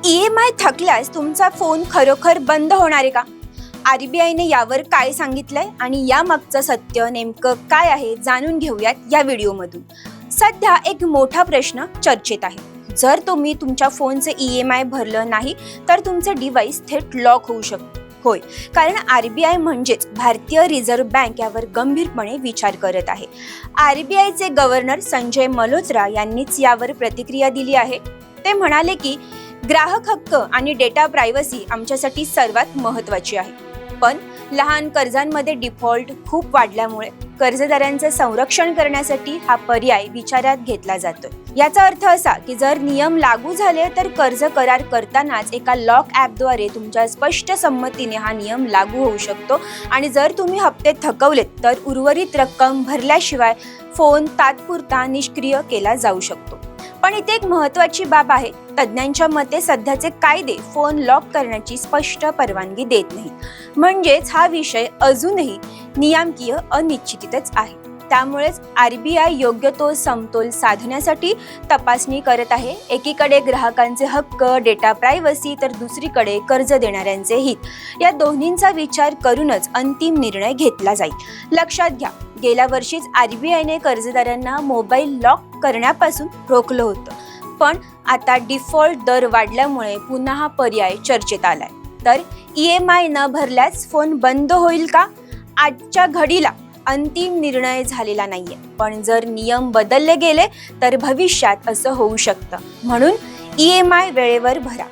EMI थकल्यास तुमचा phone खरोखर बंद होणार आहे का? RBIने यावर काय सांगितलंय आणि यामागचं सत्य नेमकं काय आहे जाणून घेऊयात या व्हिडिओमधून. सध्या एक मोठा प्रश्न चर्चेत आहे. जर तुम्ही तुमच्या फोनचे EMI भरलं नाही तर तुमचं डिव्हाइस थेट लॉक होऊ शकतं. होय, कारण RBI म्हणजेच भारतीय रिझर्व्ह बँक यावर गंभीरपणे विचार करत आहे. RBIचे गव्हर्नर संजय मल्होत्रा यांनीच यावर प्रतिक्रिया दिली आहे. ते म्हणाले की ग्राहक हक्क आणि डेटा प्रायव्हसी आमच्यासाठी सर्वात महत्त्वाची आहे. पण लहान कर्जांमध्ये डिफॉल्ट खूप वाढल्यामुळे कर्जदारांचे संरक्षण करण्यासाठी हा पर्याय विचारात घेतला जातोय. याचा अर्थ असा की जर नियम लागू झाले तर कर्ज करार करतानाच एका लॉक ॲपद्वारे तुमच्या स्पष्ट संमतीने हा नियम लागू होऊ शकतो आणि जर तुम्ही हप्ते थकवलेत तर उर्वरित रक्कम भरल्याशिवाय फोन तात्पुरता निष्क्रिय केला जाऊ शकतो. पण इथे एक महत्त्वाची बाब आहे. तज्ज्ञांच्या मते सध्याचे कायदे फोन लॉक करण्याची स्पष्ट परवानगी देत नाहीत. म्हणजेच हा विषय अजूनही नियामकीय अनिश्चितच आहे. त्यामुळेच RBI योग्य तो समतोल साधण्यासाठी तपासणी करत आहे. एकीकडे ग्राहकांचे हक्क, डेटा प्रायव्हसी तर दुसरीकडे कर्ज देणाऱ्यांचे हित, या दोन्हींचा विचार करूनच अंतिम निर्णय घेतला जाईल. लक्षात घ्या, गेल्या वर्षीच RBIने कर्जदारांना मोबाईल लॉक करण्यापासून रोखलं होतं. पण आता डिफॉल्ट दर वाढल्यामुळे पुन्हा हा पर्याय चर्चेत आलाय. तर EMI न भरल्यास फोन बंद होईल का? आजच्या घडीला अंतिम निर्णय झालेला नाहीये. पण जर नियम बदलले गेले तर भविष्यात असं होऊ शकतं. म्हणून EMI वेळेवर भरा.